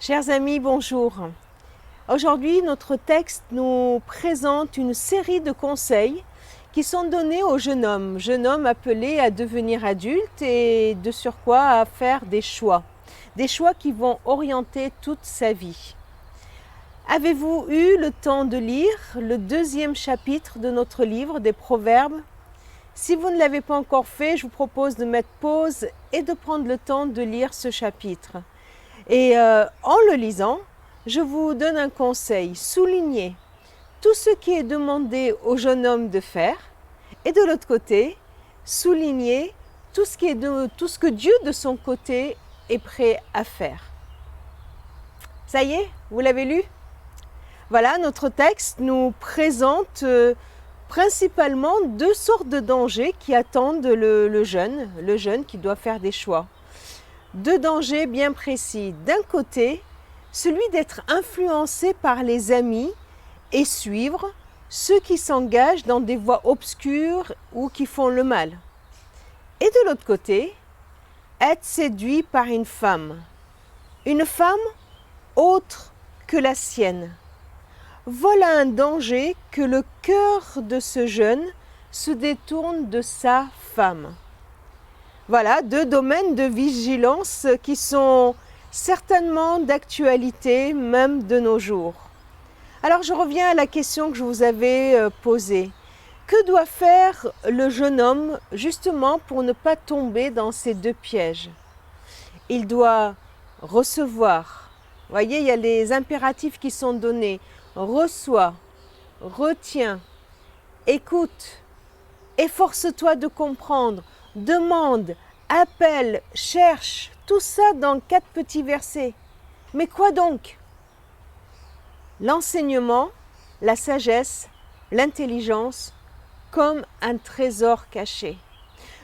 Chers amis, bonjour. Aujourd'hui, notre texte nous présente une série de conseils qui sont donnés au jeune homme appelé à devenir adulte et de surcroît à faire des choix qui vont orienter toute sa vie. Avez-vous eu le temps de lire le 2e chapitre de notre livre des Proverbes? Si vous ne l'avez pas encore fait, je vous propose de mettre pause et de prendre le temps de lire ce chapitre. Et en le lisant, je vous donne un conseil, soulignez tout ce qui est demandé au jeune homme de faire et de l'autre côté, soulignez tout ce que Dieu de son côté est prêt à faire. Ça y est, vous l'avez lu? Voilà, notre texte nous présente principalement 2 sortes de dangers qui attendent le jeune qui doit faire des choix. 2 dangers bien précis. D'un côté, celui d'être influencé par les amis et suivre ceux qui s'engagent dans des voies obscures ou qui font le mal. Et de l'autre côté, être séduit par une femme autre que la sienne. Voilà un danger que le cœur de ce jeune se détourne de sa femme. Voilà 2 domaines de vigilance qui sont certainement d'actualité même de nos jours. Alors je reviens à la question que je vous avais posée. Que doit faire le jeune homme justement pour ne pas tomber dans ces 2 pièges? Il doit recevoir. Vous voyez, il y a les impératifs qui sont donnés. Reçois, retiens, écoute, efforce-toi de comprendre, demande, appelle, cherche, tout ça dans 4 petits versets. Mais quoi donc? L'enseignement, la sagesse, l'intelligence, comme un trésor caché.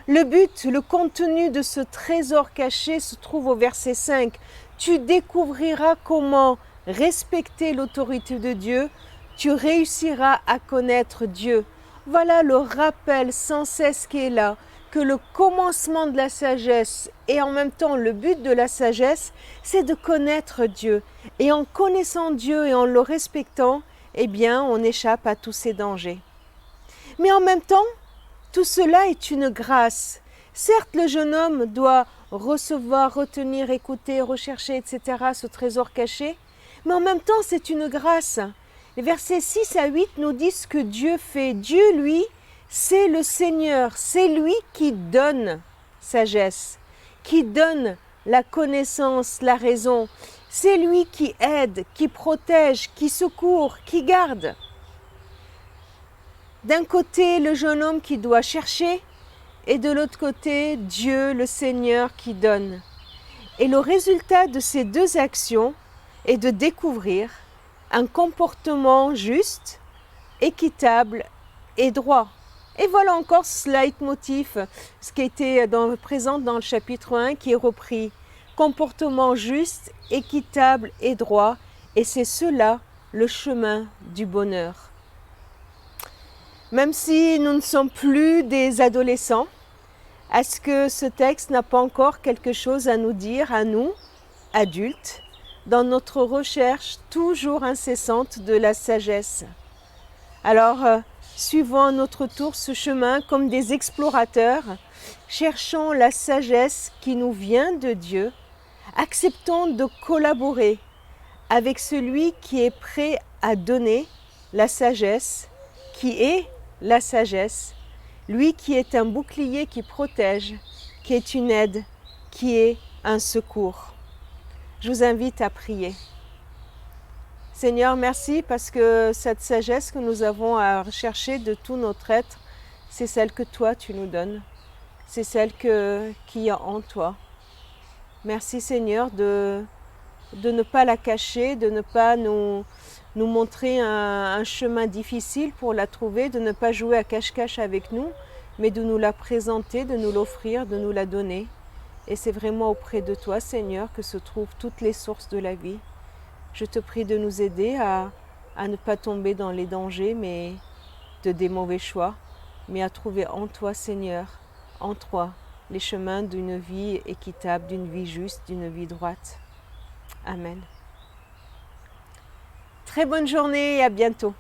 Le but, le contenu de ce trésor caché se trouve au verset 5. Tu découvriras comment respecter l'autorité de Dieu, tu réussiras à connaître Dieu. Voilà le rappel sans cesse qui est là, que le commencement de la sagesse et en même temps le but de la sagesse, c'est de connaître Dieu. Et en connaissant Dieu et en le respectant, eh bien, on échappe à tous ces dangers. Mais en même temps, tout cela est une grâce. Certes, le jeune homme doit recevoir, retenir, écouter, rechercher, etc., ce trésor caché, mais en même temps, c'est une grâce. Les versets 6 à 8 nous disent ce que Dieu fait. Dieu, lui, c'est le Seigneur, c'est lui qui donne sagesse, qui donne la connaissance, la raison. C'est lui qui aide, qui protège, qui secourt, qui garde. D'un côté, le jeune homme qui doit chercher, et de l'autre côté, Dieu, le Seigneur, qui donne. Et le résultat de ces 2 actions est de découvrir un comportement juste, équitable et droit. Et voilà encore ce leitmotiv, ce qui était présent dans le chapitre 1 qui est repris. Comportement juste, équitable et droit, et c'est cela le chemin du bonheur. Même si nous ne sommes plus des adolescents, est-ce que ce texte n'a pas encore quelque chose à nous dire, à nous, adultes, dans notre recherche toujours incessante de la sagesse? Alors, suivons à notre tour ce chemin comme des explorateurs, cherchons la sagesse qui nous vient de Dieu, acceptons de collaborer avec celui qui est prêt à donner la sagesse, qui est la sagesse, lui qui est un bouclier qui protège, qui est une aide, qui est un secours. Je vous invite à prier. Seigneur, merci parce que cette sagesse que nous avons à rechercher de tout notre être, c'est celle que toi tu nous donnes. C'est celle qu'il y a en toi. Merci Seigneur de ne pas la cacher, de ne pas nous montrer un chemin difficile pour la trouver, de ne pas jouer à cache-cache avec nous, mais de nous la présenter, de nous l'offrir, de nous la donner. Et c'est vraiment auprès de toi, Seigneur, que se trouvent toutes les sources de la vie. Je te prie de nous aider à ne pas tomber dans les dangers des mauvais choix, mais à trouver en toi, Seigneur, en toi, les chemins d'une vie équitable, d'une vie juste, d'une vie droite. Amen. Très bonne journée et à bientôt.